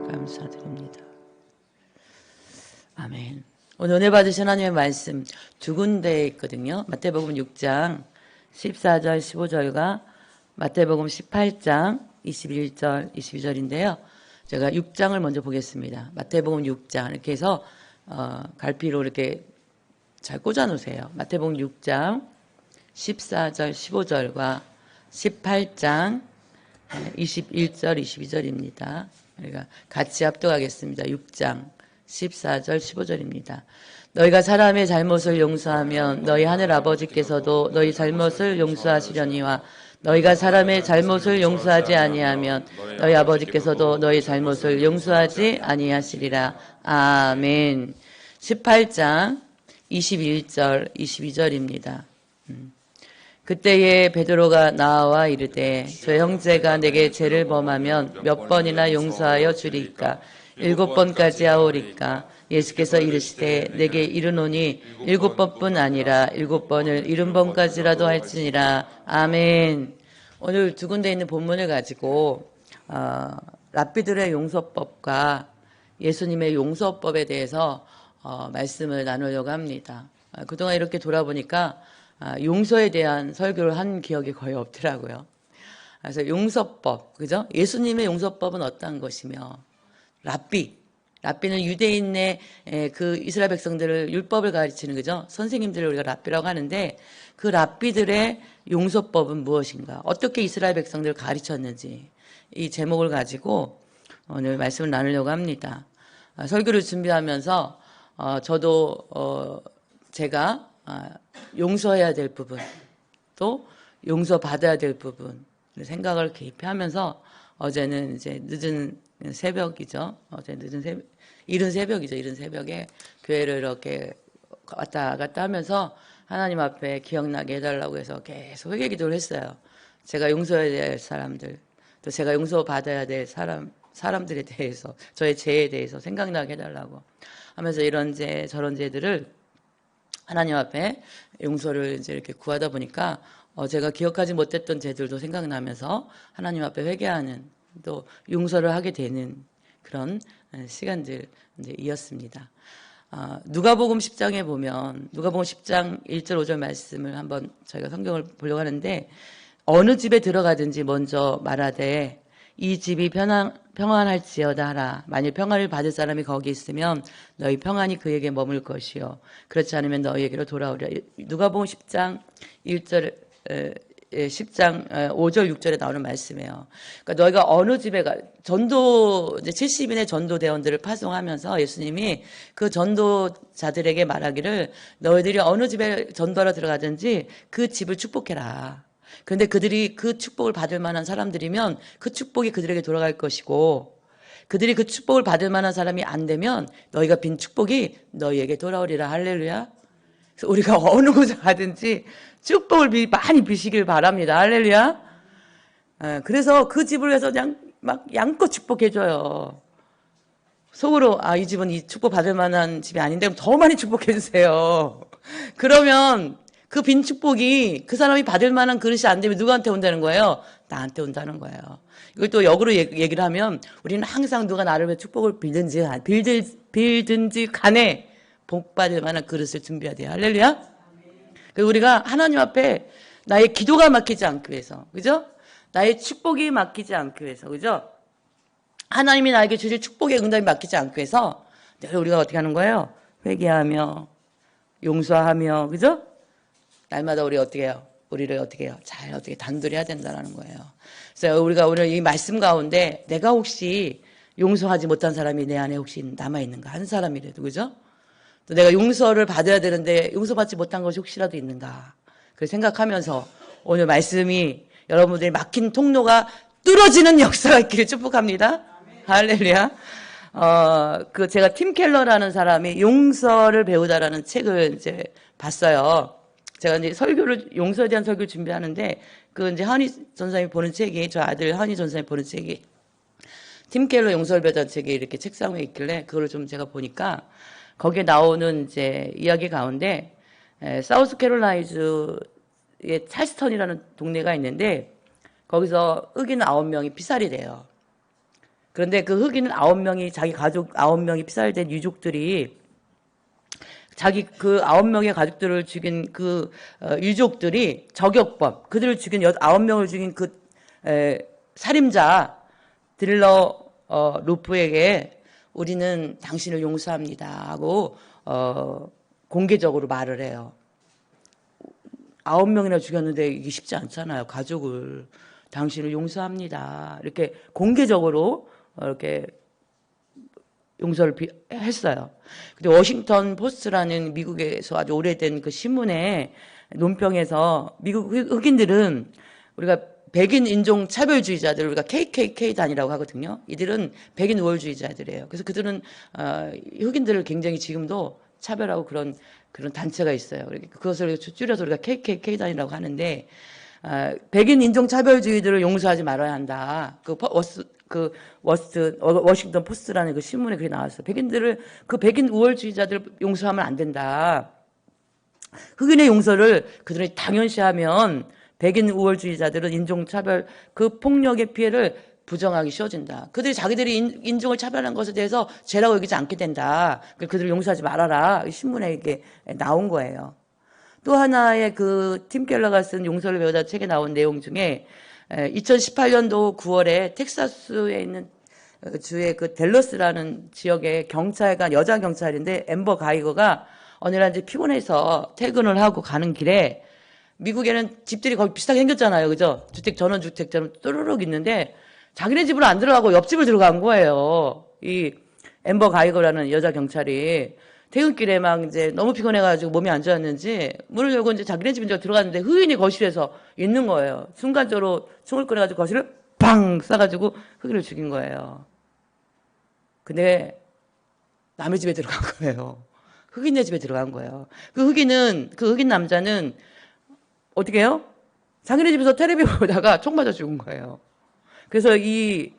감사드립니다. 아멘. 오늘 은혜 받으신 하나님의 말씀 두 군데에 있거든요. 마태복음 6장 14절 15절과 마태복음 18장 21절 22절인데요. 제가 6장을 먼저 보겠습니다. 마태복음 6장 이렇게 해서 갈피로 이렇게 잘 꽂아 놓으세요. 마태복음 6장 14절 15절과 18장 21절 22절입니다. 우리가 같이 합독하겠습니다. 6장 14절 15절입니다. 너희가 사람의 잘못을 용서하면 너희 하늘 아버지께서도 너희 잘못을 용서하시려니와 너희가 사람의 잘못을 용서하지 아니하면 너희 아버지께서도 너희 잘못을 용서하지 아니하시리라. 아멘. 18장 21절 22절입니다. 그때에 베드로가 나와 이르되 저 형제가 내게 죄를 범하면 몇 번이나 용서하여 주리까? 7번까지 하오리까? 예수께서 이르시되 내게 이르노니 7번뿐 아니라 7번을 70번까지라도 할지니라. 아멘. 오늘 두 군데 있는 본문을 가지고 랍비들의 용서법과 예수님의 용서법에 대해서 말씀을 나누려고 합니다. 그동안 이렇게 돌아보니까 용서에 대한 설교를 한 기억이 거의 없더라고요. 그래서 용서법, 그죠? 예수님의 용서법은 어떤 것이며, 랍비는 유대인의 그 이스라엘 백성들을 율법을 가르치는, 그죠? 선생님들을 우리가 랍비라고 하는데, 그 랍비들의 용서법은 무엇인가? 어떻게 이스라엘 백성들을 가르쳤는지, 이 제목을 가지고 오늘 말씀을 나누려고 합니다. 설교를 준비하면서, 저도, 제가 용서해야 될 부분, 또 용서받아야 될 부분 생각을 깊이 하면서 어제는 이제 늦은 새벽이죠. 이른 새벽에 교회를 이렇게 왔다 갔다 하면서 하나님 앞에 기억나게 해달라고 해서 계속 회개 기도를 했어요. 제가 용서해야 될 사람들, 또 제가 용서받아야 될 사람들에 대해서, 저의 죄에 대해서 생각나게 해달라고 하면서 이런 죄, 저런 죄들을 하나님 앞에 용서를 이제 이렇게 구하다 보니까 제가 기억하지 못했던 죄들도 생각나면서 하나님 앞에 회개하는, 또 용서를 하게 되는 그런 시간들이었습니다. 누가복음 10장에 보면 누가복음 10장 1절 5절 말씀을 한번 저희가 성경을 보려고 하는데, 어느 집에 들어가든지 먼저 말하되 이 집이 평안할지어다 하라. 만일 평안을 받을 사람이 거기 있으면 너희 평안이 그에게 머물 것이요 그렇지 않으면 너희에게로 돌아오리라. 누가복음 10장 1절 10장 5절 6절에 나오는 말씀이에요. 그러니까 너희가 어느 집에 전도 이제 70인의 전도 대원들을 파송하면서 예수님이 그 전도자들에게 말하기를 너희들이 어느 집에 전도하러 들어가든지 그 집을 축복해라. 그런데 그들이 그 축복을 받을 만한 사람들이면 그 축복이 그들에게 돌아갈 것이고, 그들이 그 축복을 받을 만한 사람이 안 되면 너희가 빈 축복이 너희에게 돌아오리라. 할렐루야. 그래서 우리가 어느 곳에 가든지 축복을 많이 비시길 바랍니다. 할렐루야. 그래서 그 집을 위해서 그냥 막 양껏 축복해줘요. 속으로 이 집은 이 축복 받을 만한 집이 아닌데 그럼 더 많이 축복해 주세요. 그러면 그 빈 축복이 그 사람이 받을 만한 그릇이 안 되면 누구한테 온다는 거예요? 나한테 온다는 거예요. 이걸 또 역으로 얘기를 하면 우리는 항상 누가 나를 위해 축복을 빌든지 간에 복 받을 만한 그릇을 준비해야 돼요. 할렐루야. 그리고 우리가 하나님 앞에 나의 기도가 막히지 않기 위해서, 그죠? 나의 축복이 막히지 않기 위해서, 그죠? 하나님이 나에게 주실 축복의 응답이 막히지 않기 위해서 늘 우리가 어떻게 하는 거예요? 회개하며 용서하며, 그죠? 날마다 우리를 어떻게 해요? 잘 어떻게 단둘이 해야 된다는 거예요. 그래서 우리가 오늘 이 말씀 가운데 내가 혹시 용서하지 못한 사람이 내 안에 혹시 남아있는가? 한 사람이라도, 그죠? 또 내가 용서를 받아야 되는데 용서받지 못한 것이 혹시라도 있는가? 그걸 생각하면서 오늘 말씀이 여러분들이 막힌 통로가 뚫어지는 역사가 있기를 축복합니다. 할렐루야. 제가 팀 켈러라는 사람이 용서를 배우다라는 책을 이제 봤어요. 제가 이제 용서에 대한 설교를 준비하는데, 이제 한희 전사님이 보는 책이, 저 아들 한희 전사님이 보는 책이, 팀 켈러 용서를 배우다는 책이 이렇게 책상 위에 있길래, 그거를 좀 제가 보니까, 거기에 나오는 이제 이야기 가운데, 사우스캐롤라이주의 찰스턴이라는 동네가 있는데, 거기서 흑인 9명이 피살이 돼요. 그런데 그 흑인 9명이 자기 가족 9명이 피살된 유족들이 자기 그 9명의 가족들을 죽인 그 유족들이 저격범, 그들을 죽인 9명을 죽인 그 살인자 드릴러 루프에게 우리는 당신을 용서합니다 하고 공개적으로 말을 해요. 9명이나 죽였는데 이게 쉽지 않잖아요. 가족을. 당신을 용서합니다. 이렇게 공개적으로 이렇게 용서를 했어요. 근데 워싱턴 포스트라는 미국에서 아주 오래된 그 신문의 논평에서 미국 흑인들은 우리가 백인 인종 차별주의자들 우리가 KKK단이라고 하거든요. 이들은 백인 우월주의자들이에요. 그래서 그들은 흑인들을 굉장히 지금도 차별하고 그런 단체가 있어요. 그것을 줄여서 우리가 KKK단이라고 하는데 백인 인종 차별주의들을 용서하지 말아야 한다. 워싱턴 포스트라는 그 신문에 그게 나왔어요. 그 백인 우월주의자들 용서하면 안 된다. 흑인의 용서를 그들이 당연시하면 백인 우월주의자들은 인종차별 그 폭력의 피해를 부정하기 쉬워진다. 그들이 자기들이 인종을 차별한 것에 대해서 죄라고 여기지 않게 된다. 그들을 용서하지 말아라. 신문에 이게 나온 거예요. 또 하나의 그 팀 켈러가 쓴 용서를 배우다 책에 나온 내용 중에 2018년도 9월에 텍사스에 있는 주의 그 댈러스라는 지역의 경찰관, 여자 경찰인데 엠버 가이거가 어느 날 이제 피곤해서 퇴근을 하고 가는 길에 미국에는 집들이 거의 비슷하게 생겼잖아요. 그죠? 전원주택처럼 또르륵 있는데 자기네 집으로 안 들어가고 옆집을 들어간 거예요. 이 엠버 가이거라는 여자 경찰이 퇴근길에 막 이제 너무 피곤해가지고 몸이 안 좋았는지 문을 열고 이제 자기네 집인 줄 들어갔는데 흑인이 거실에서 있는 거예요. 순간적으로 총을 꺼내가지고 거실을 팡 쏴가지고 흑인을 죽인 거예요. 근데 남의 집에 들어간 거예요. 흑인네 집에 들어간 거예요. 그 흑인 남자는 어떻게 해요? 자기네 집에서 텔레비 보다가 총 맞아 죽은 거예요. 그래서 이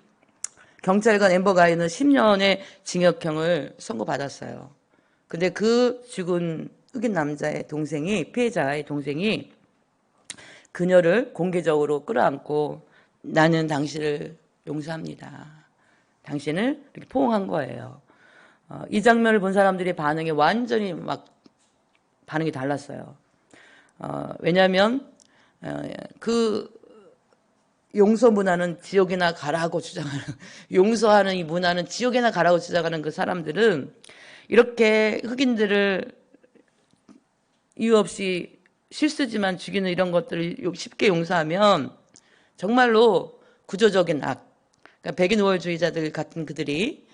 경찰관 엠버 가이는 10년의 징역형을 선고받았어요. 근데 그 죽은 흑인 남자의 동생이, 피해자의 동생이 그녀를 공개적으로 끌어안고 나는 당신을 용서합니다. 당신을 이렇게 포옹한 거예요. 이 장면을 본 사람들의 반응이 완전히 막 반응이 달랐어요. 왜냐하면 그 용서 문화는 지옥이나 가라고 주장하는, 용서하는 이 문화는 지옥이나 가라고 주장하는 그 사람들은 이렇게 흑인들을 이유 없이 실수지만 죽이는 이런 것들을 쉽게 용서하면 정말로 구조적인 악, 그러니까 백인 우월주의자들 같은 그들이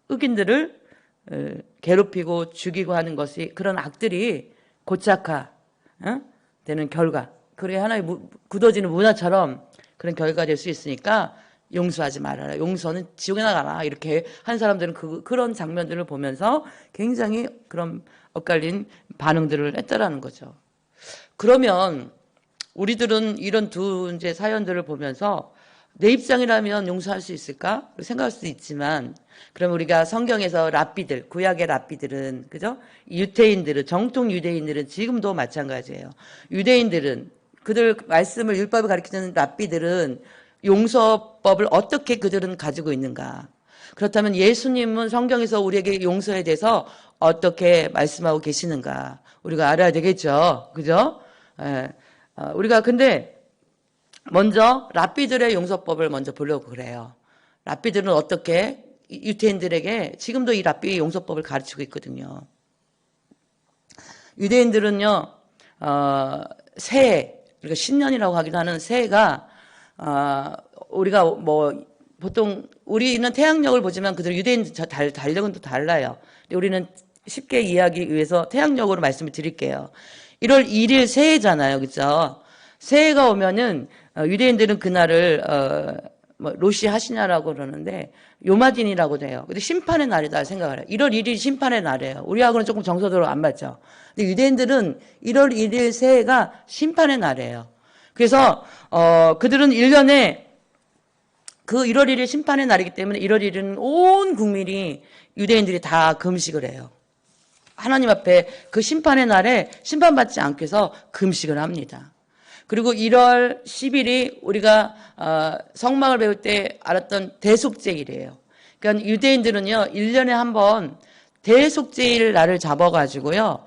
흑인들을 괴롭히고 죽이고 하는 것이 그런 악들이 고착화 되는 결과, 그게 하나의 굳어지는 문화처럼 그런 결과가 될 수 있으니까 용서하지 말아라. 용서는 지옥에 나가라. 이렇게 한 사람들은 그런 장면들을 보면서 굉장히 그런 엇갈린 반응들을 했다라는 거죠. 그러면 우리들은 이런 두 이제 사연들을 보면서 내 입장이라면 용서할 수 있을까? 생각할 수도 있지만, 그럼 우리가 성경에서 랍비들, 구약의 랍비들은, 그죠? 유태인들은, 정통 유대인들은 지금도 마찬가지예요. 유대인들은, 그들 말씀을 율법을 가르치는 랍비들은 용서법을 어떻게 그들은 가지고 있는가? 그렇다면 예수님은 성경에서 우리에게 용서에 대해서 어떻게 말씀하고 계시는가? 우리가 알아야 되겠죠? 그죠? 우리가 근데 먼저 랍비들의 용서법을 먼저 보려고 그래요. 랍비들은 어떻게 유태인들에게 지금도 이 랍비의 용서법을 가르치고 있거든요. 유대인들은요, 새해, 우리가 신년이라고 하기도 하는 새해가, 우리가 뭐, 보통, 우리는 태양력을 보지만 그들 유대인 달력은 또 달라요. 근데 우리는 쉽게 이해하기 위해서 태양력으로 말씀을 드릴게요. 1월 1일 새해잖아요. 그죠? 새해가 오면은, 유대인들은 그날을, 로시 하시냐라고 그러는데, 요마딘이라고 돼요. 근데 심판의 날이다 생각을 해요. 1월 1일 심판의 날이에요. 우리하고는 조금 정서적으로 안 맞죠. 근데 유대인들은 1월 1일 새해가 심판의 날이에요. 그래서, 그들은 1년에 그 1월 1일 심판의 날이기 때문에 1월 1일은 온 국민이, 유대인들이 다 금식을 해요. 하나님 앞에 그 심판의 날에 심판받지 않기 위해서 금식을 합니다. 그리고 1월 10일이 우리가 성막을 배울 때 알았던 대속죄일이에요. 그러니까 유대인들은요 1년에 한 번 대속죄일 날을 잡아가지고요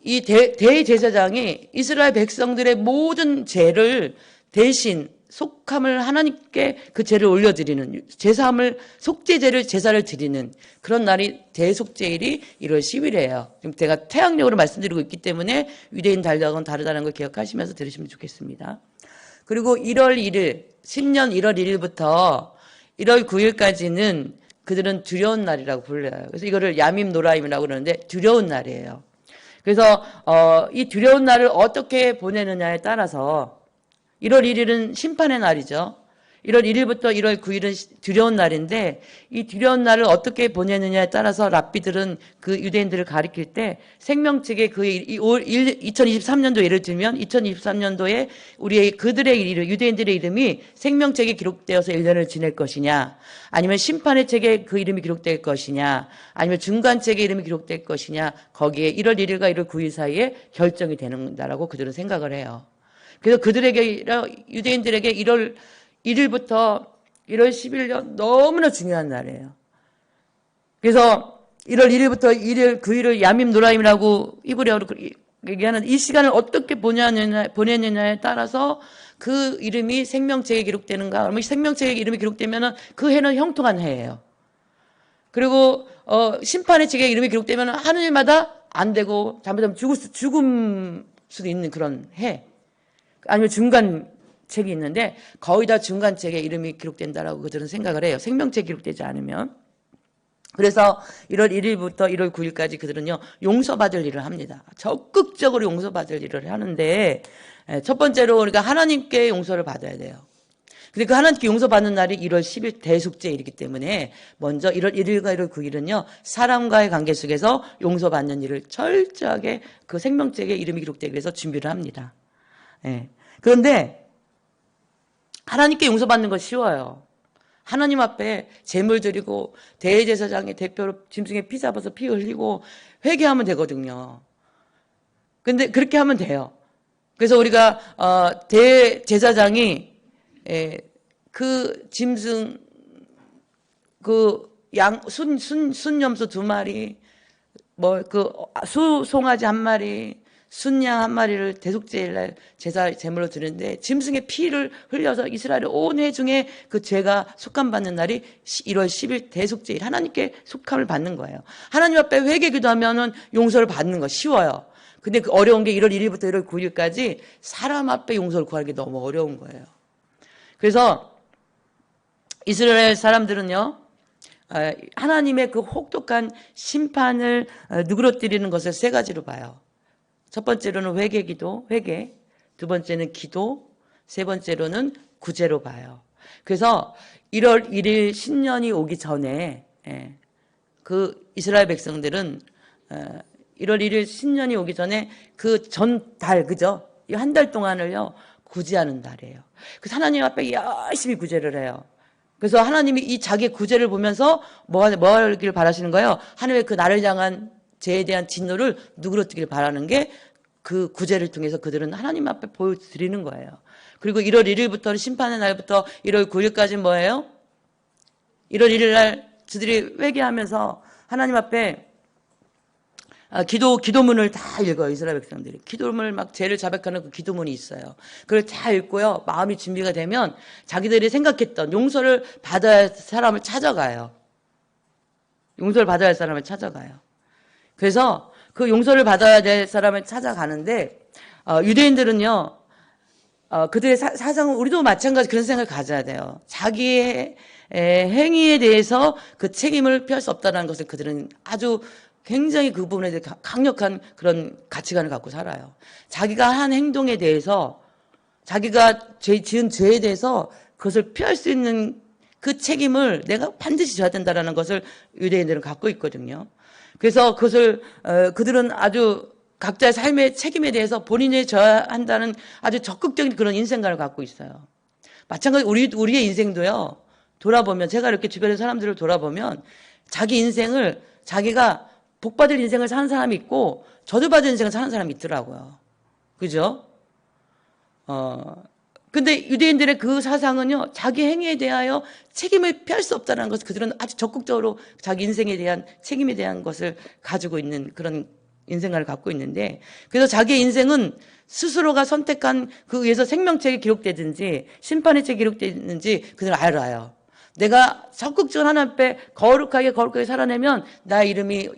이 대제사장이 이스라엘 백성들의 모든 죄를 대신 속함을 하나님께 그 죄를 올려드리는 제사함을 속죄제를 제사를 드리는 그런 날이 대속죄일이 1월 10일이에요. 지금 제가 태양력으로 말씀드리고 있기 때문에 유대인 달력은 다르다는 걸 기억하시면서 들으시면 좋겠습니다. 그리고 1월 1일 신년 1월 1일부터 1월 9일까지는 그들은 두려운 날이라고 불러요. 그래서 이거를 야밈 노라임이라고 그러는데 두려운 날이에요. 그래서 이 두려운 날을 어떻게 보내느냐에 따라서 1월 1일은 심판의 날이죠. 1월 1일부터 1월 9일은 두려운 날인데 이 두려운 날을 어떻게 보내느냐에 따라서 랍비들은 그 유대인들을 가리킬 때 생명책에 2023년도 예를 들면 2023년도에 그들의 이름, 유대인들의 이름이 생명책에 기록되어서 1년을 지낼 것이냐 아니면 심판의 책에 그 이름이 기록될 것이냐 아니면 중간책에 이름이 기록될 것이냐 거기에 1월 1일과 1월 9일 사이에 결정이 되는다라고 그들은 생각을 해요. 그래서 그들에게 유대인들에게 1월 1일부터 1월 10일 너무나 중요한 날이에요. 그래서 1월 1일부터 1일 9일을 야밈 노라임이라고 히브리어로 얘기하는 이 시간을 어떻게 보내느냐에 따라서 그 이름이 생명책에 기록되는가 그러면 생명책에 이름이 기록되면 그 해는 형통한 해예요. 그리고 심판의 책에 이름이 기록되면 하늘마다 안 되고 잘못하면 죽을 수도 있는 그런 해. 아니면 중간 책이 있는데 거의 다 중간 책에 이름이 기록된다라고 그들은 생각을 해요. 생명책 기록되지 않으면. 그래서 1월 1일부터 1월 9일까지 그들은요 용서받을 일을 합니다. 적극적으로 용서받을 일을 하는데 첫 번째로 우리가 하나님께 용서를 받아야 돼요. 근데 그 하나님께 용서받는 날이 1월 10일 대속죄일이기 때문에 먼저 1월 1일과 1월 9일은요 사람과의 관계 속에서 용서받는 일을 철저하게 그 생명책에 이름이 기록되기 위해서 준비를 합니다. 그런데 하나님께 용서받는 건 쉬워요. 하나님 앞에 제물 드리고 대제사장의 대표로 짐승에 피 잡아서 피 흘리고 회개하면 되거든요. 근데 그렇게 하면 돼요. 그래서 우리가 대제사장이 그 짐승 그 순염소 2마리 송아지 1마리 순양 1마리를 대속죄일날 제사 제물로 드리는데 짐승의 피를 흘려서 이스라엘의 온 회 중에 그 죄가 속함받는 날이 1월 10일 대속죄일 하나님께 속함을 받는 거예요. 하나님 앞에 회개 기도하면은 용서를 받는 거 쉬워요. 근데 그 어려운 게 1월 1일부터 1월 9일까지 사람 앞에 용서를 구하는 게 너무 어려운 거예요. 그래서 이스라엘 사람들은요 하나님의 그 혹독한 심판을 누그러뜨리는 것을 3가지로 봐요. 첫 번째로는 회개, 두 번째는 기도, 세 번째로는 구제로 봐요. 그래서 1월 1일 신년이 오기 전에 그 이스라엘 백성들은 1월 1일 신년이 오기 전에 그 전달, 그죠? 이 한 달 동안을요 구제하는 달이에요. 그래서 하나님 앞에 열심히 구제를 해요. 그래서 하나님이 이 자기의 구제를 보면서 뭐 하길 바라시는 거예요? 하나님의 그 나를 향한 죄에 대한 진노를 누그러뜨리길 바라는 게 그 구제를 통해서 그들은 하나님 앞에 보여드리는 거예요. 그리고 1월 1일부터 심판의 날부터 1월 9일까지 뭐예요? 1월 1일 날 그들이 회개하면서 하나님 앞에 기도문을 다 읽어요. 이스라엘 백성들이. 기도문을 막 죄를 자백하는 그 기도문이 있어요. 그걸 다 읽고요. 마음이 준비가 되면 자기들이 생각했던 용서를 받아야 할 사람을 찾아가요. 용서를 받아야 할 사람을 찾아가요. 그래서 그 용서를 받아야 될 사람을 찾아가는데 유대인들은요. 그들의 사상은 우리도 마찬가지 그런 생각을 가져야 돼요. 자기의 행위에 대해서 그 책임을 피할 수 없다는 것을 그들은 아주 굉장히 그 부분에 대해 강력한 그런 가치관을 갖고 살아요. 자기가 한 행동에 대해서 자기가 지은 죄에 대해서 그것을 피할 수 있는 그 책임을 내가 반드시 져야 된다는 것을 유대인들은 갖고 있거든요. 그래서 그것을 그들은 아주 각자의 삶의 책임에 대해서 본인이 져야 한다는 아주 적극적인 그런 인생관을 갖고 있어요. 마찬가지로 우리의 인생도요. 돌아보면 제가 이렇게 주변의 사람들을 돌아보면 자기 인생을 자기가 복받을 인생을 사는 사람이 있고 저주받은 인생을 사는 사람이 있더라고요. 그죠? 근데 유대인들의 그 사상은요, 자기 행위에 대하여 책임을 피할 수 없다는 것을 그들은 아주 적극적으로 자기 인생에 대한 책임에 대한 것을 가지고 있는 그런 인생관을 갖고 있는데, 그래서 자기의 인생은 스스로가 선택한 그 위에서 생명책이 기록되든지 심판의 책이 기록되든지 그들은 알아요. 내가 적극적으로 하나님 앞에 거룩하게 살아내면 나 이름이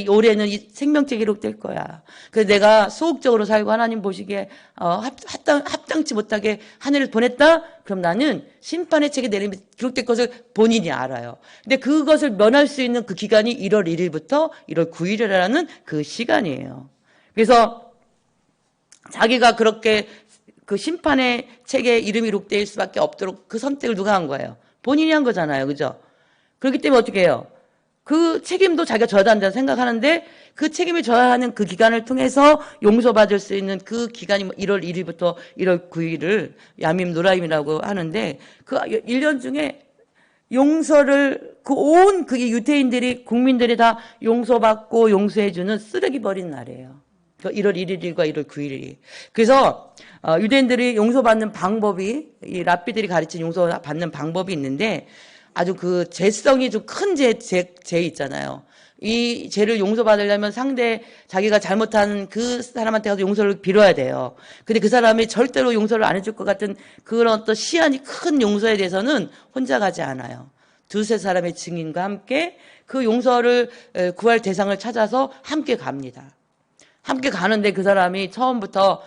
올해는 이 생명책에 기록될 거야. 그래서 내가 소극적으로 살고 하나님 보시기에 합당치 못하게 한 해를 보냈다? 그럼 나는 심판의 책에 내림이 기록될 것을 본인이 알아요. 근데 그것을 면할 수 있는 그 기간이 1월 1일부터 1월 9일이라는 그 시간이에요. 그래서 자기가 그렇게 그 심판의 책에 이름이 기록될 수밖에 없도록 그 선택을 누가 한 거예요? 본인이 한 거잖아요. 그죠? 그렇기 때문에 어떻게 해요? 그 책임도 자기가 져야 한다고 생각하는데 그 책임을 져야 하는 그 기간을 통해서 용서받을 수 있는 그 기간이 1월 1일부터 1월 9일을 야밈 노라임이라고 하는데 그 1년 중에 용서를 온 그 유대인들이 국민들이 다 용서받고 용서해주는 쓰레기 버린 날이에요. 1월 1일과 1월 9일이. 그래서 유대인들이 용서받는 방법이 이 랍비들이 가르친 용서받는 방법이 있는데 아주 그 죄성이 좀 큰 죄 있잖아요. 이 죄를 용서받으려면 자기가 잘못한 그 사람한테 가서 용서를 빌어야 돼요. 근데 그 사람이 절대로 용서를 안 해줄 것 같은 그런 어떤 시한이 큰 용서에 대해서는 혼자 가지 않아요. 두세 사람의 증인과 함께 그 용서를 구할 대상을 찾아서 함께 갑니다. 함께 가는데 그 사람이 처음부터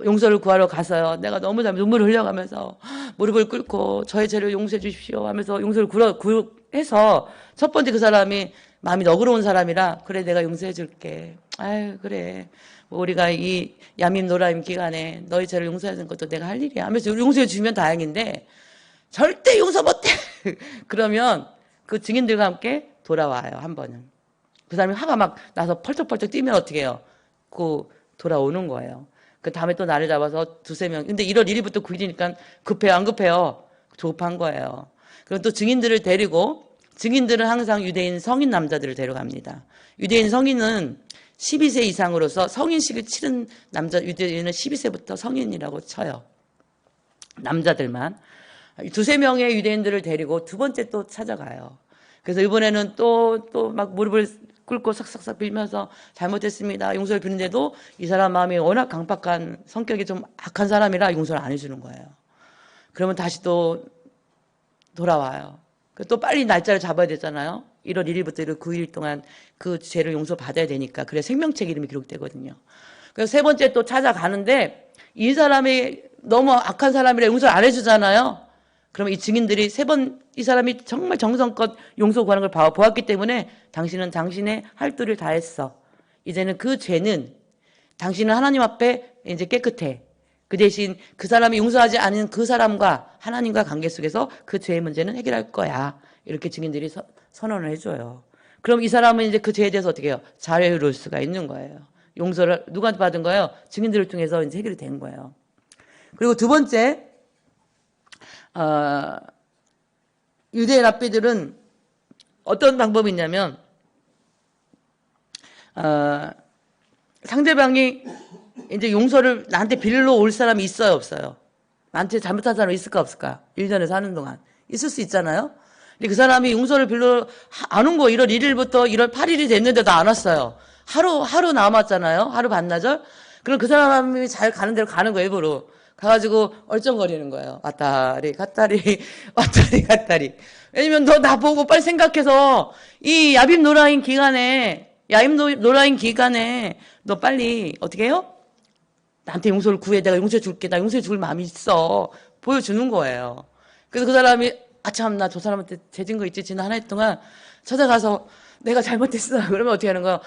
용서를 구하러 가서요. 내가 너무 눈물을 흘려가면서 무릎을 꿇고 저의 죄를 용서해 주십시오 하면서 용서를 구해서 첫 번째 그 사람이 마음이 너그러운 사람이라 그래 내가 용서해 줄게. 아유 그래 뭐 우리가 이 야밈 노라임 기간에 너의 죄를 용서하는 것도 내가 할 일이야 하면서 용서해 주면 다행인데 절대 용서 못해. 그러면 그 증인들과 함께 돌아와요. 한 번은. 그 사람이 화가 막 나서 펄쩍펄쩍 뛰면 어떻게 해요? 돌아오는 거예요. 그 다음에 또 날을 잡아서 두세 명. 근데 1월 1일부터 9일이니까 급해요, 안 급해요? 조급한 거예요. 그럼 또 증인들을 데리고, 증인들은 항상 유대인 성인 남자들을 데려갑니다. 유대인 성인은 12세 이상으로서 성인식을 치른 유대인은 12세부터 성인이라고 쳐요. 남자들만. 두세 명의 유대인들을 데리고 두 번째 또 찾아가요. 그래서 이번에는 또 막 무릎을 꿇고 삭삭삭 빌면서 잘못했습니다. 용서를 비는데도 이 사람 마음이 워낙 강박한 성격이 좀 악한 사람이라 용서를 안 해주는 거예요. 그러면 다시 또 돌아와요. 또 빨리 날짜를 잡아야 되잖아요. 1월 1일부터 1월 9일 동안 그 죄를 용서받아야 되니까. 그래 생명책 이름이 기록되거든요. 그래서 세 번째 또 찾아가는데 이 사람이 너무 악한 사람이라 용서를 안 해주잖아요. 그러면 이 증인들이 이 사람이 정말 정성껏 용서 구하는 걸 보았기 때문에 당신은 당신의 할 도를 다 했어. 이제는 그 죄는 당신은 하나님 앞에 이제 깨끗해. 그 대신 그 사람이 용서하지 않은 그 사람과 하나님과 관계 속에서 그 죄의 문제는 해결할 거야. 이렇게 증인들이 선언을 해줘요. 그럼 이 사람은 이제 그 죄에 대해서 어떻게 해요? 자유로울 수가 있는 거예요. 용서를 누구한테 받은 거예요? 증인들을 통해서 이제 해결이 된 거예요. 그리고 두 번째, 유대 랍비들은 어떤 방법이 있냐면 상대방이 이제 용서를 나한테 빌러 올 사람이 있어요, 없어요? 나한테 잘못한 사람이 있을까, 없을까? 1년에 사는 동안. 있을 수 있잖아요? 근데 그 사람이 용서를 빌러 안 온 거 1월 1일부터 1월 8일이 됐는데도 안 왔어요. 하루 남았잖아요? 하루 반나절? 그럼 그 사람이 잘 가는 대로 가는 거예요, 일부러. 가가지고 얼쩡거리는 거예요. 왔다리 갔다리 왔다리 갔다리. 왜냐면 너 나 보고 빨리 생각해서 이 야빔 노라인 기간에 너 빨리 어떻게 해요? 나한테 용서를 구해. 내가 용서해 줄게. 나 용서해 줄 마음이 있어. 보여주는 거예요. 그래서 그 사람이 참 나 저 사람한테 죄진 거 있지. 지난 한 해 동안 찾아가서 내가 잘못했어. 그러면 어떻게 하는 거야?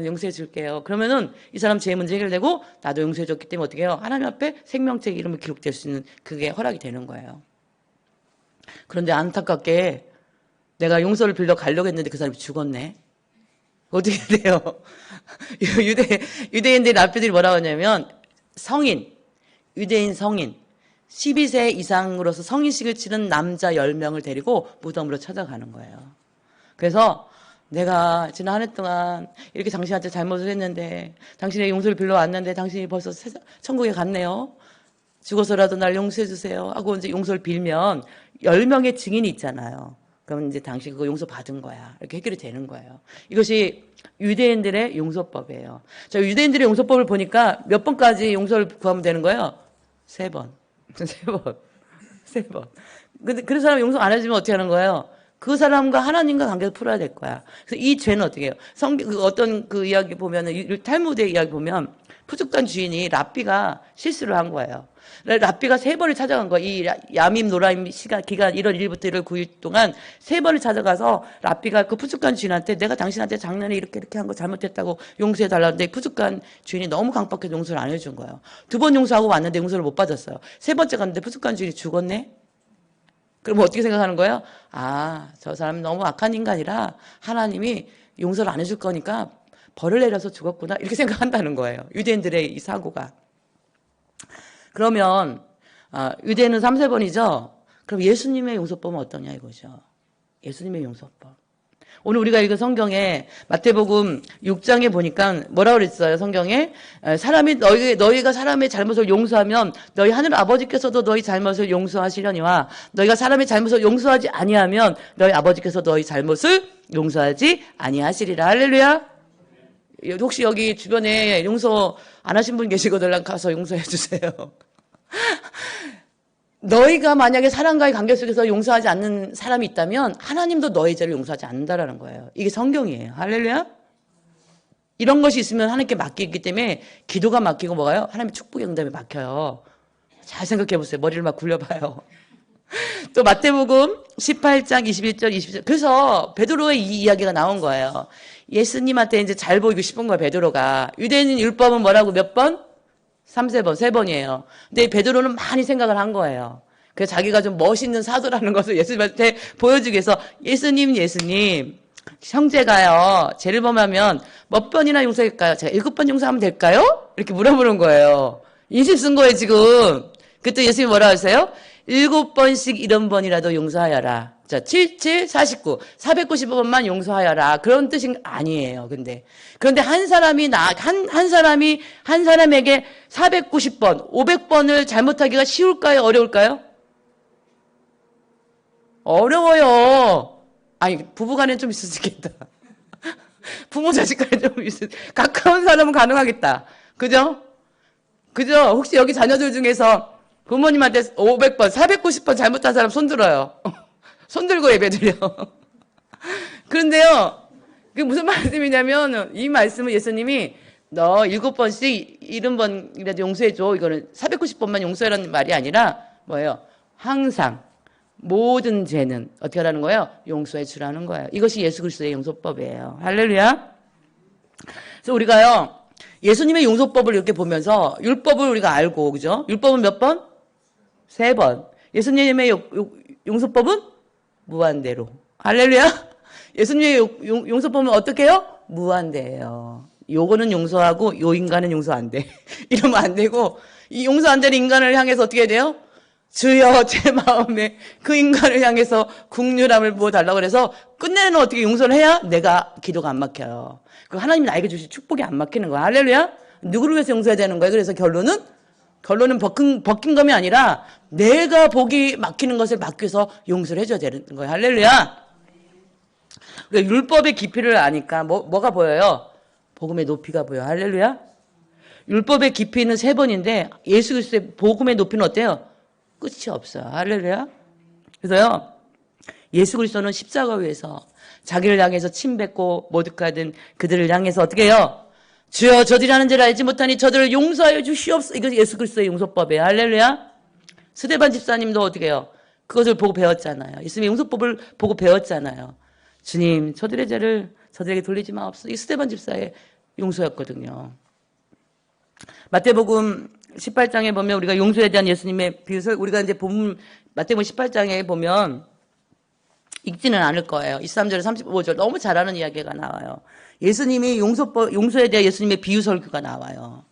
용서해 줄게요. 그러면은 이 사람 죄 문제 해결되고 나도 용서해 줬기 때문에 어떻게 해요? 하나님 앞에 생명책 이름을 기록될 수 있는 그게 허락이 되는 거예요. 그런데 안타깝게 내가 용서를 빌려 가려고 했는데 그 사람이 죽었네. 어떻게 돼요? 유대인들 랍비들이 뭐라고 하냐면 유대인 성인 12세 이상으로서 성인식을 치른 남자 10명을 데리고 무덤으로 찾아가는 거예요. 그래서 내가 지난 한 해 동안 이렇게 당신한테 잘못을 했는데 당신의 용서를 빌러 왔는데 당신이 벌써 천국에 갔네요. 죽어서라도 날 용서해 주세요 하고 이제 용서를 빌면 10명의 증인이 있잖아요. 그러면 이제 당신 그거 용서 받은 거야. 이렇게 해결이 되는 거예요. 이것이 유대인들의 용서법이에요. 자, 유대인들의 용서법을 보니까 몇 번까지 용서를 구하면 되는 거예요? 3번. 3번. 3번. 근데 그 사람 용서 안 해주면 어떻게 하는 거예요? 그 사람과 하나님과 관계를 풀어야 될 거야. 그래서 이 죄는 어떻게 해요? 어떤 그 이야기 보면은, 탈무드의 이야기 보면, 푸죽간 주인이 랍비가 실수를 한 거예요. 랍비가 3번을 찾아간 거예요. 이 야밈 노라임 기간 1월 1일부터 1월 9일 동안 3번을 찾아가서 랍비가 그 푸죽간 주인한테 내가 당신한테 작년에 이렇게 한 거 잘못했다고 용서해 달라는데 푸죽간 주인이 너무 강박해서 용서를 안 해준 거예요. 2번 용서하고 왔는데 용서를 못 받았어요. 3번째 갔는데 푸죽간 주인이 죽었네? 그럼 어떻게 생각하는 거예요? 아, 저 사람 너무 악한 인간이라 하나님이 용서를 안 해줄 거니까 벌을 내려서 죽었구나. 이렇게 생각한다는 거예요. 유대인들의 이 사고가. 그러면 유대는 3, 4번이죠. 그럼 예수님의 용서법은 어떠냐 이거죠. 예수님의 용서법. 오늘 우리가 읽은 성경에 마태복음 6장에 보니까 뭐라고 그랬어요? 성경에 너희가 사람의 잘못을 용서하면 너희 하늘 아버지께서도 너희 잘못을 용서하시려니와 너희가 사람의 잘못을 용서하지 아니하면 너희 아버지께서 너희 잘못을 용서하지 아니하시리라. 할렐루야. 혹시 여기 주변에 용서 안 하신 분 계시거든 가서 용서해 주세요. 너희가 만약에 사람과의 관계 속에서 용서하지 않는 사람이 있다면 하나님도 너희 죄를 용서하지 않는다라는 거예요. 이게 성경이에요. 할렐루야. 이런 것이 있으면 하나님께 맡기기 때문에 기도가 막히고 뭐가요? 하나님의 축복의 응답이 막혀요. 잘 생각해 보세요. 머리를 막 굴려봐요. 또 마태복음 18장 21절 22절. 그래서 베드로의 이 이야기가 나온 거예요. 예수님한테 이제 잘 보이고 싶은 거예요. 베드로가. 유대인 율법은 뭐라고 몇 번? 3, 3번이에요. 근데 베드로는 많이 생각을 한 거예요. 그래서 자기가 좀 멋있는 사도라는 것을 예수님한테 보여주기 위해서 예수님, 형제가요, 죄를 범하면 몇 번이나 용서할까요? 제가 7번 용서하면 될까요? 이렇게 물어보는 거예요. 인식 쓴 거예요, 지금. 그때 예수님이 뭐라 하세요? 7번씩 70번이라도 용서하여라. 자, 7, 7, 49, 495번만 용서하여라. 그런 뜻이 아니에요, 그런데 한 사람에게 490번, 500번을 잘못하기가 쉬울까요? 어려울까요? 어려워요. 아니, 부부간에 좀 있을 수 있겠다. 부모 자식 간에 좀 가까운 사람은 가능하겠다. 그죠? 혹시 여기 자녀들 중에서 부모님한테 500번, 490번 잘못한 사람 손 들어요. 손 들고 예배드려. 그런데요, 그게 무슨 말씀이냐면, 이 말씀은 예수님이 너 7번씩 70번이라도 용서해줘. 이거는 490번만 용서해라는 말이 아니라, 뭐예요? 항상, 모든 죄는 어떻게 하라는 거예요? 용서해 주라는 거예요. 이것이 예수 그리스도의 용서법이에요. 할렐루야. 그래서 우리가요, 예수님의 용서법을 이렇게 보면서, 율법을 우리가 알고, 그죠? 율법은 몇 번? 3번. 예수님의 용서법은 무한대로. 할렐루야. 예수님의 용서법은 어떻게 해요? 무한대예요. 요거는 용서하고 요 인간은 용서 안 돼. 이러면 안 되고 이 용서 안 되는 인간을 향해서 어떻게 해야 돼요? 주여 제 마음에 그 인간을 향해서 긍휼함을 부어달라고 그래서 끝내는 어떻게 용서를 해야 내가 기도가 안 막혀요. 그 하나님이 나에게 주신 축복이 안 막히는 거야. 할렐루야. 누구를 위해서 용서해야 되는 거예요? 그래서 결론은 벗긴 감이 아니라 내가 복이 막히는 것을 막기 위해서 용서를 해줘야 되는 거예요. 할렐루야. 그러니까 율법의 깊이를 아니까 뭐가 보여요? 복음의 높이가 보여요. 할렐루야. 율법의 깊이는 3번인데 예수 그리스도의 복음의 높이는 어때요? 끝이 없어요. 할렐루야. 그래서요, 예수 그리스도는 십자가 위에서 자기를 향해서 침뱉고 모독하던 그들을 향해서 어떻게 해요? 주여 저들이 하는 죄를 알지 못하니 저들을 용서하여 주시옵소서. 이거 예수 그리스도의 용서법이에요. 할렐루야. 스데반 집사님도 어떻게 해요? 그것을 보고 배웠잖아요. 예수님의 용서법을 보고 배웠잖아요. 주님 저들의 죄를 저들에게 돌리지 마옵소서. 이 스데반 집사의 용서였거든요. 마태복음 18장에 보면 우리가 용서에 대한 예수님의 비유를 우리가 이제 마태복음 18장에 보면 읽지는 않을 거예요. 23절, 35절 너무 잘하는 이야기가 나와요. 예수님이 용서에 대한 예수님의 비유 설교가 나와요.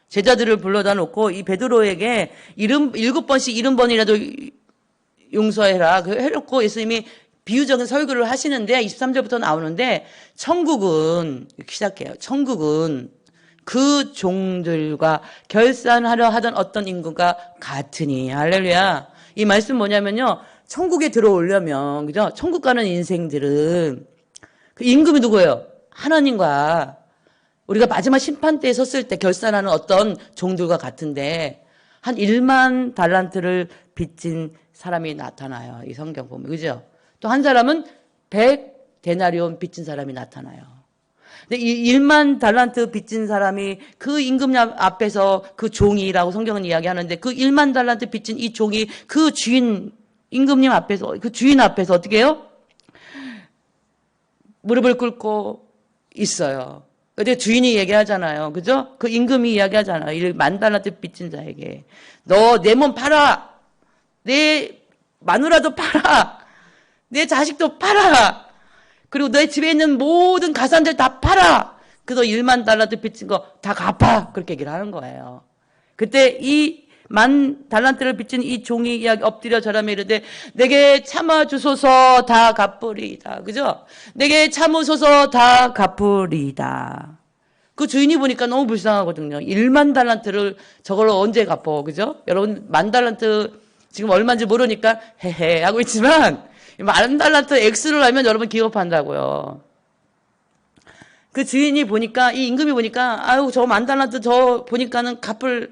제자들을 불러다 놓고 이 베드로에게 7번씩 70번이라도 용서해라. 해놓고 예수님이 비유적인 설교를 하시는데 23절부터 나오는데 천국은 이렇게 시작해요. 천국은 그 종들과 결산하려 하던 어떤 인구가 같으니. 할렐루야. 이 말씀 뭐냐면요. 천국에 들어오려면, 그죠? 천국 가는 인생들은 그 임금이 누구예요? 하나님과 우리가 마지막 심판 때에 섰을 때 결산하는 어떤 종들과 같은데 한 1만 달란트를 빚진 사람이 나타나요. 이 성경 보면. 그죠? 또 한 사람은 100데나리온 빚진 사람이 나타나요. 근데 이 1만 달란트 빚진 사람이 그 임금 앞에서 그 종이라고 성경은 이야기하는데 그 1만 달란트 빚진 이 종이 그 주인, 임금님 앞에서, 그 주인 앞에서 어떻게 해요? 무릎을 꿇고 있어요. 근데 주인이 얘기하잖아요. 그죠? 그 임금이 이야기하잖아요. 1만 달란트 빚진 자에게. 너 내 몸 팔아. 내 마누라도 팔아. 내 자식도 팔아. 그리고 내 집에 있는 모든 가산들 다 팔아. 그래서 1만 달란트 빚진 거 다 갚아. 그렇게 얘기를 하는 거예요. 그때 이 1만 달란트를 빚진 이 종이 이야기 엎드려 절하며 이르되 내게 참아주소서 다 갚으리이다. 그죠? 내게 참으소서 다 갚으리이다. 그 주인이 보니까 너무 불쌍하거든요. 1만 달란트를 저걸로 언제 갚어. 그죠? 여러분 1만 달란트 지금 얼마인지 모르니까 헤헤 하고 있지만 1만 달란트 X를 알면 여러분 기업한다고요. 그 주인이 보니까, 이 임금이 보니까, 아유, 저 1만 달란트 저 보니까는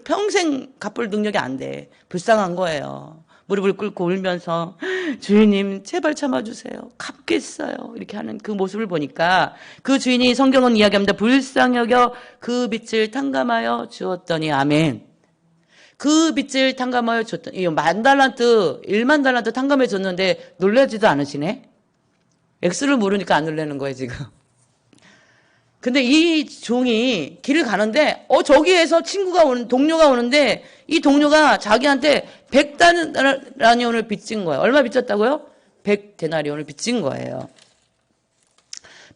평생 갚을 능력이 안 돼. 불쌍한 거예요. 무릎을 꿇고 울면서, 주인님, 제발 참아주세요. 갚겠어요. 이렇게 하는 그 모습을 보니까, 그 주인이 성경은 이야기합니다. 불쌍히 여겨 그 빚을 탕감하여 주었더니, 아멘. 그 빚을 탕감하여 줬더니, 1만 달란트 탕감해 줬는데, 놀라지도 않으시네? X를 모르니까 안 놀라는 거예요, 지금. 근데 이 종이 길을 가는데 저기에서 동료가 오는데 이 동료가 자기한테 100데나리온을 빚진 거예요. 얼마 빚졌다고요? 100데나리온을 빚진 거예요.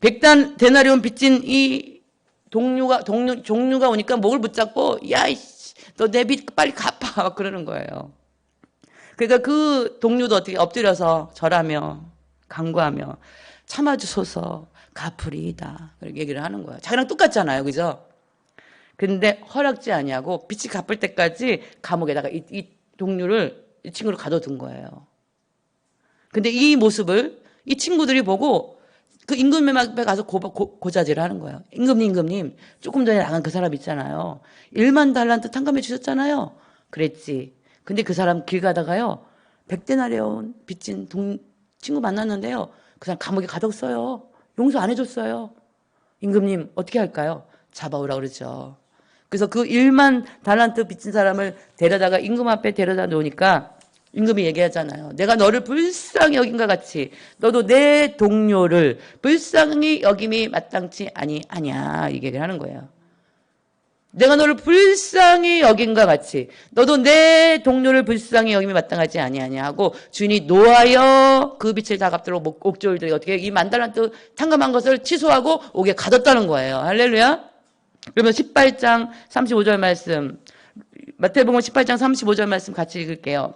100데나리온 빚진 이 종류가 오니까 목을 붙잡고 야, 너 내 빚 빨리 갚아 그러는 거예요. 그러니까 그 동료도 어떻게 엎드려서 절하며 간구하며 참아주소서 갚으리이다. 그렇게 얘기를 하는 거예요. 자기랑 똑같잖아요. 그죠? 근데 허락지 아니하고 빚이 갚을 때까지 감옥에다가 이 동료를 이 친구를 가둬둔 거예요. 근데 이 모습을 이 친구들이 보고 그 임금 앞에 가서 고자질을 하는 거예요. 임금님, 조금 전에 나간 그 사람 있잖아요. 1만 달란트 탕감해 주셨잖아요. 그랬지. 근데 그 사람 길 가다가요. 100데나리온 빚진 친구 만났는데요. 그 사람 감옥에 가뒀어요. 용서 안 해줬어요. 임금님 어떻게 할까요? 잡아오라 그러죠. 그래서 그 1만 달란트 빚진 사람을 데려다가 임금 앞에 데려다 놓으니까 임금이 얘기하잖아요. 내가 너를 불쌍히 여긴과 같이 너도 내 동료를 불쌍히 여김이 마땅치 아니야. 이 얘기를 하는 거예요. 내가 너를 불쌍히 여긴과 같이 너도 내 동료를 불쌍히 여김이 마땅하지 아니하냐 하고 주인이 노하여 그 빚을 다 갚도록 옥졸들이 어떻게 이 1만 달란트 탕감한 것을 취소하고 옥에 가뒀다는 거예요. 할렐루야. 그러면 18장 35절 말씀, 마태복음 18장 35절 말씀 같이 읽을게요.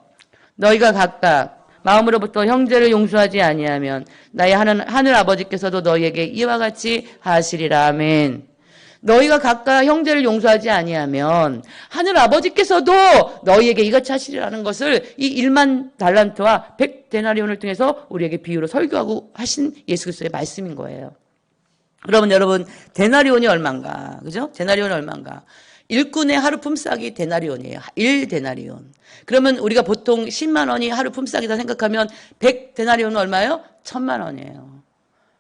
너희가 각각 마음으로부터 형제를 용서하지 아니하면 나의 하늘 아버지께서도 너희에게 이와 같이 하시리라. 아멘. 너희가 각각 형제를 용서하지 아니하면 하늘 아버지께서도 너희에게 이같이 하시리라는 것을 이 1만 달란트와 100데나리온을 통해서 우리에게 비유로 설교하고 하신 예수 그리스도의 말씀인 거예요. 그러면 여러분 데나리온이 얼마인가? 그죠? 데나리온이 얼마인가? 일꾼의 하루 품삯이 데나리온이에요. 1데나리온. 그러면 우리가 보통 10만 원이 하루 품삯이다 생각하면 100데나리온은 얼마예요? 1000만 원이에요.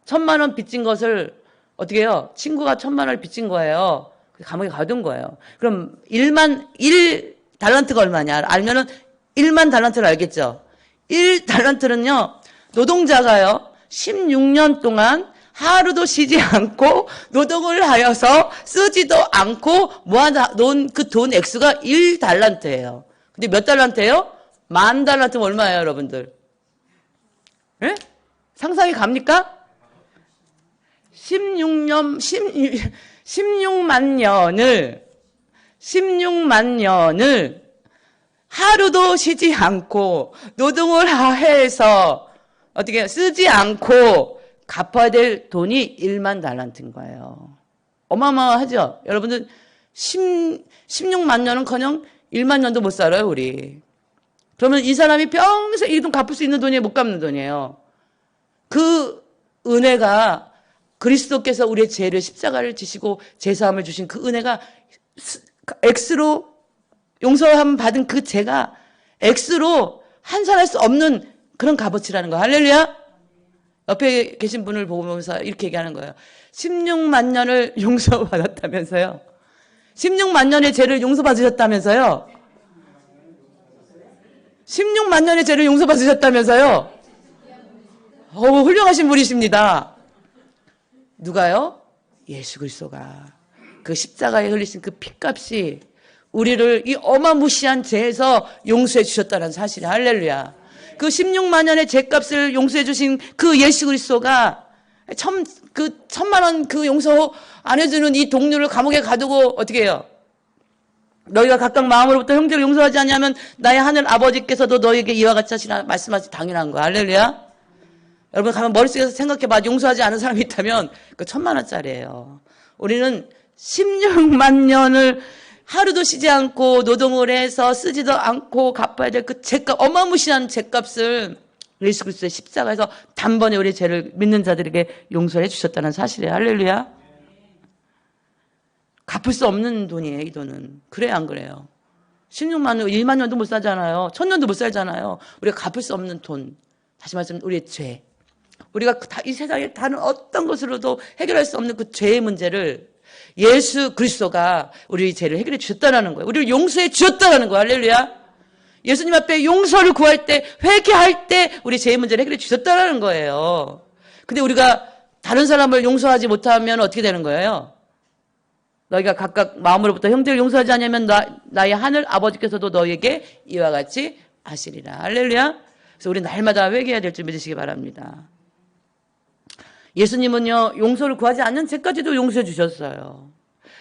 1000만 원 빚진 것을 어떻게 해요? 친구가 1000만 원을 빚진 거예요. 감옥에 가둔 거예요. 그럼 1달란트가 얼마냐? 알면은 1만 달란트를 알겠죠? 1달란트는요, 노동자가요, 16년 동안 하루도 쉬지 않고 노동을 하여서 쓰지도 않고 모아놓은 그 돈 액수가 1달란트예요. 근데 몇 달란트예요? 10,000달란트면 얼마예요, 여러분들? 예? 상상이 갑니까? 16만 년을 하루도 쉬지 않고 노동을 해서 어떻게 쓰지 않고 갚아야 될 돈이 1만 달란트인 거예요. 어마어마하죠? 여러분들 16만 년은커녕 1만 년도 못 살아요, 우리. 그러면 이 사람이 평생 이 돈 갚을 수 있는 돈이 못 갚는 돈이에요. 그 은혜가 그리스도께서 우리의 죄를 십자가를 지시고 제사함을 주신 그 은혜가 X로 용서함 받은 그 죄가 X로 환산할 수 없는 그런 값어치라는 거예요. 할렐루야. 옆에 계신 분을 보면서 이렇게 얘기하는 거예요. 16만 년을 용서받았다면서요. 16만 년의 죄를 용서받으셨다면서요. 16만 년의 죄를 용서받으셨다면서요. 훌륭하신 분이십니다. 누가요? 예수 그리스도가 그 십자가에 흘리신 그 피값이 우리를 이 어마무시한 죄에서 용서해 주셨다는 사실이 할렐루야. 그 16만 년의 죄값을 용서해 주신 그 예수 그리스도가 그 1,000만 원 그 용서 안 해주는 이 동료를 감옥에 가두고 어떻게 해요? 너희가 각각 마음으로부터 형제를 용서하지 않냐면 나의 하늘 아버지께서도 너희에게 이와 같이 하시라 말씀하시 당연한 거야. 할렐루야. 여러분 가면 머릿속에서 생각해봐. 용서하지 않은 사람이 있다면 그 1,000만 원짜리예요. 우리는 16만 년을 하루도 쉬지 않고 노동을 해서 쓰지도 않고 갚아야 될 그 죄값, 어마무시한 죄값을 예수 그리스도의 십자가에서 단번에 우리 죄를 믿는 자들에게 용서해 주셨다는 사실이에요. 할렐루야. 갚을 수 없는 돈이에요, 이 돈은. 그래요, 안 그래요? 16만 년, 1만 년도 못 살잖아요. 1,000년도 못 살잖아요. 우리가 갚을 수 없는 돈. 다시 말하면 우리의 죄. 우리가 이 세상에 다른 어떤 것으로도 해결할 수 없는 그 죄의 문제를 예수 그리스도가 우리의 죄를 해결해 주셨다는 거예요. 우리를 용서해 주셨다는 거예요. 할렐루야. 예수님 앞에 용서를 구할 때, 회개할 때 우리 죄의 문제를 해결해 주셨다는 거예요. 근데 우리가 다른 사람을 용서하지 못하면 어떻게 되는 거예요? 너희가 각각 마음으로부터 형제를 용서하지 않으면 나의 하늘 아버지께서도 너희에게 이와 같이 하시리라. 할렐루야. 그래서 우리 날마다 회개해야 될 줄 믿으시기 바랍니다. 예수님은요, 용서를 구하지 않는 죄까지도 용서해 주셨어요.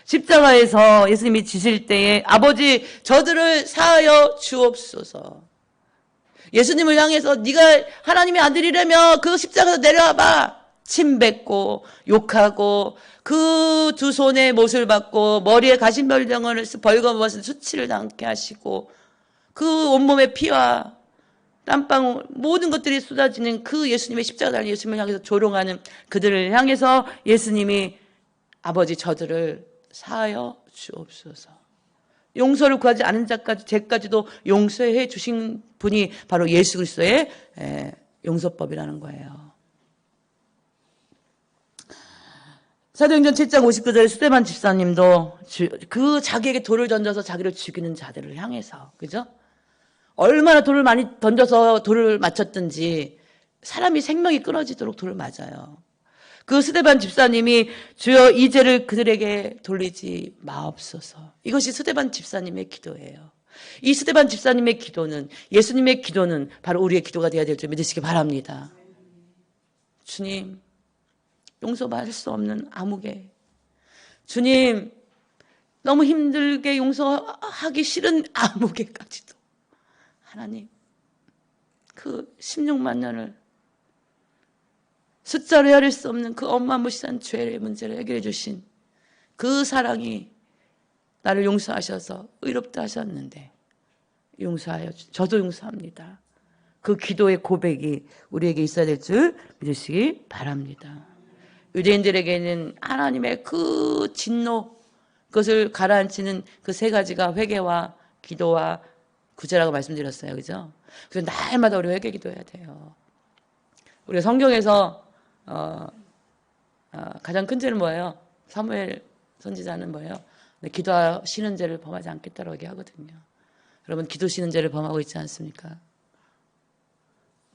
십자가에서 예수님이 지실 때에 아버지 저들을 사하여 주옵소서. 예수님을 향해서 네가 하나님의 아들이라며 그 십자가에서 내려와봐. 침 뱉고 욕하고 그 두 손에 못을 받고 머리에 가시벌덩어리를 벌거벗은 수치를 당케 하시고 그 온몸에 피와 땀방울 모든 것들이 쏟아지는 그 예수님의 십자가 달린 예수님을 향해서 조롱하는 그들을 향해서 예수님이 아버지 저들을 사하여 주옵소서. 용서를 구하지 않은 자까지 죄까지도 용서해 주신 분이 바로 예수 그리스도의 용서법이라는 거예요. 사도행전 7장 59절에 스데반 집사님도 그 자기에게 돌을 던져서 자기를 죽이는 자들을 향해서, 그죠? 얼마나 돌을 많이 던져서 돌을 맞췄든지 사람이 생명이 끊어지도록 돌을 맞아요. 그 스데반 집사님이 주여 이 죄를 그들에게 돌리지 마옵소서. 이것이 스데반 집사님의 기도예요. 이 스데반 집사님의 기도는, 예수님의 기도는 바로 우리의 기도가 되어야 될 줄 믿으시기 바랍니다. 주님, 용서받을 수 없는 아무개. 주님, 너무 힘들게 용서하기 싫은 아무개까지도 하나님, 그 16만 년을 숫자로 헤아릴 수 없는 그 어마무시한 죄의 문제를 해결해 주신 그 사랑이 나를 용서하셔서 의롭다 하셨는데 용서하여 저도 용서합니다. 그 기도의 고백이 우리에게 있어야 될 줄 믿으시기 바랍니다. 유대인들에게는 하나님의 그 진노, 그것을 가라앉히는 그 세 가지가 회개와 기도와 구제라고 말씀드렸어요. 그죠? 그래서 날마다 우리 회개 기도해야 돼요. 우리가 성경에서 가장 큰 죄는 뭐예요? 사무엘 선지자는 뭐예요? 기도하시는 죄를 범하지 않겠다고 얘기하거든요. 여러분, 기도시는 죄를 범하고 있지 않습니까?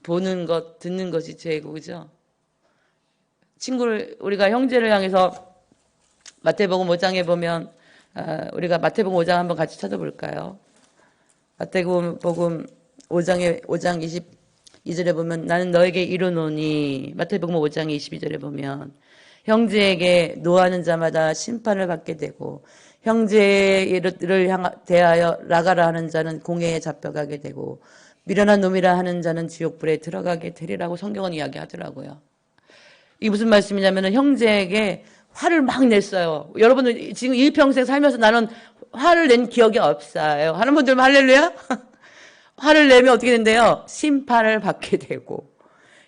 보는 것, 듣는 것이 죄고, 그죠? 우리가 형제를 향해서 마태복음 5장에 보면, 우리가 마태복음 5장 한번 같이 찾아볼까요? 마태복음 5장 22절에 보면 나는 너에게 이르노니, 마태복음 5장 22절에 보면 형제에게 노하는 자마다 심판을 받게 되고 형제를 대하여 라가라 하는 자는 공회에 잡혀가게 되고 미련한 놈이라 하는 자는 지옥불에 들어가게 되리라고 성경은 이야기하더라고요. 이게 무슨 말씀이냐면 형제에게 화를 막 냈어요. 여러분은 지금 일평생 살면서 나는 화를 낸 기억이 없어요. 하는 분들 할렐루야? 화를 내면 어떻게 된대요? 심판을 받게 되고.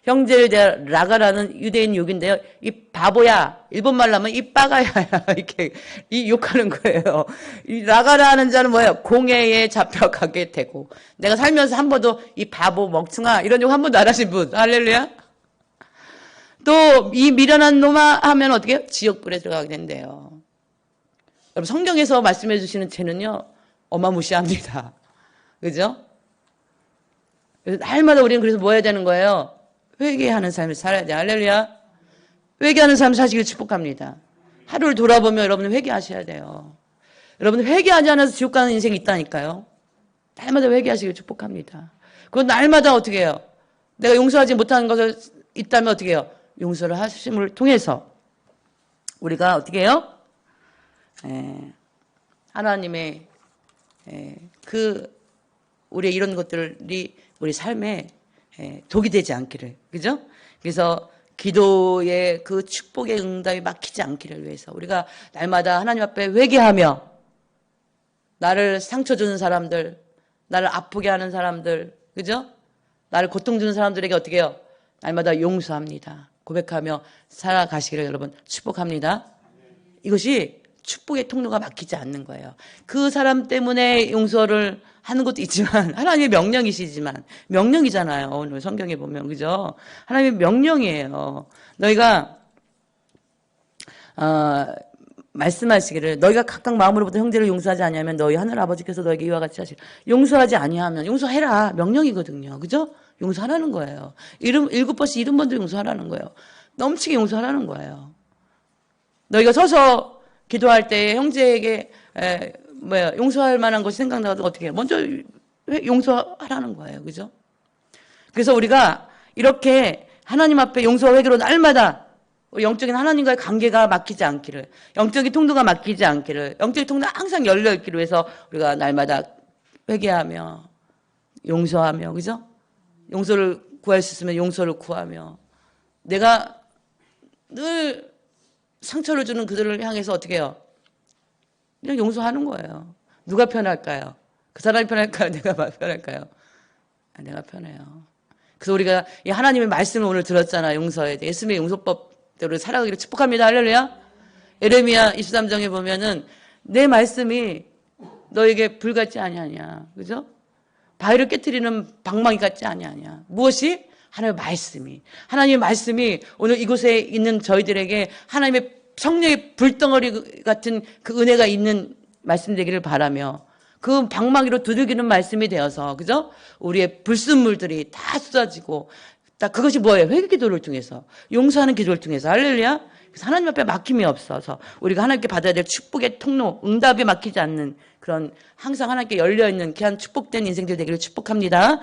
형제를 대하 라가라는 유대인 욕인데요. 이 바보야. 일본말로 하면 이 빠가야야. 이렇게 이 욕하는 거예요. 이 라가라는 자는 뭐예요? 공회에 잡혀가게 되고. 내가 살면서 한 번도 이 바보 멍충아 이런 욕 한 번도 안 하신 분. 할렐루야? 또 이 미련한 놈아 하면 어떻게 해요? 지옥불에 들어가게 된대요. 여러분 성경에서 말씀해 주시는 죄는요. 어마무시합니다. 그죠? 그래서 날마다 우리는 그래서 뭐 해야 되는 거예요? 회개하는 삶을 살아야 돼. 할렐루야. 회개하는 삶을 사시길 축복합니다. 하루를 돌아보면 여러분은 회개하셔야 돼요. 여러분 회개하지 않아서 지옥 가는 인생이 있다니까요. 날마다 회개하시길 축복합니다. 그건 날마다 어떻게 해요? 내가 용서하지 못하는 것을 있다면 어떻게 해요? 용서를 하심을 통해서 우리가 어떻게 해요? 하나님의 우리의 이런 것들이 우리 삶에 독이 되지 않기를. 그죠? 그래서 기도의 그 축복의 응답이 막히지 않기를 위해서 우리가 날마다 하나님 앞에 회개하며 나를 상처 주는 사람들, 나를 아프게 하는 사람들, 그죠? 나를 고통 주는 사람들에게 어떻게 해요? 날마다 용서합니다. 고백하며 살아가시기를 여러분 축복합니다. 이것이 축복의 통로가 막히지 않는 거예요. 그 사람 때문에 용서를 하는 것도 있지만 하나님의 명령이시지만 명령이잖아요. 오늘 성경에 보면 그죠? 하나님의 명령이에요. 너희가 말씀하시기를 너희가 각각 마음으로부터 형제를 용서하지 아니하면 너희 하늘 아버지께서 너에게 이와 같이 하시리라. 용서하지 아니하면 용서해라. 명령이거든요. 그죠? 용서하라는 거예요. 7번씩 70번도 용서하라는 거예요. 넘치게 용서하라는 거예요. 너희가 서서 기도할 때 형제에게 용서할 만한 것이 생각나도 어떻게 해요? 먼저 용서하라는 거예요. 그죠? 그래서 우리가 이렇게 하나님 앞에 용서와 회개로 날마다 영적인 하나님과의 관계가 막히지 않기를, 영적인 통로가 막히지 않기를, 영적인 통로가 항상 열려 있기를 위해서 우리가 날마다 회개하며 용서하며, 그죠? 용서를 구할 수 있으면 용서를 구하며, 내가 늘 상처를 주는 그들을 향해서 어떻게 해요? 그냥 용서하는 거예요. 누가 편할까요? 그 사람이 편할까요? 내가 편할까요? 내가 편해요. 그래서 우리가 이 하나님의 말씀을 오늘 들었잖아요. 용서에 대해. 예수님의 용서법대로 살아가기를 축복합니다. 할렐루야. 에레미야 23장에 보면은 내 말씀이 너에게 불 같지 아니하냐. 그죠? 바위를 깨트리는 방망이 같지 아니하냐. 무엇이? 하나님의 말씀이. 하나님의 말씀이 오늘 이곳에 있는 저희들에게 하나님의 성령의 불덩어리 같은 그 은혜가 있는 말씀 되기를 바라며 그 방망이로 두들기는 말씀이 되어서 그죠? 우리의 불순물들이 다 쏟아지고 딱 그것이 뭐예요? 회개 기도를 통해서 용서하는 기도를 통해서 할렐루야. 그래서 하나님 앞에 막힘이 없어서 우리가 하나님께 받아야 될 축복의 통로, 응답에 막히지 않는 그런 항상 하나님께 열려있는 귀한 축복된 인생들 되기를 축복합니다.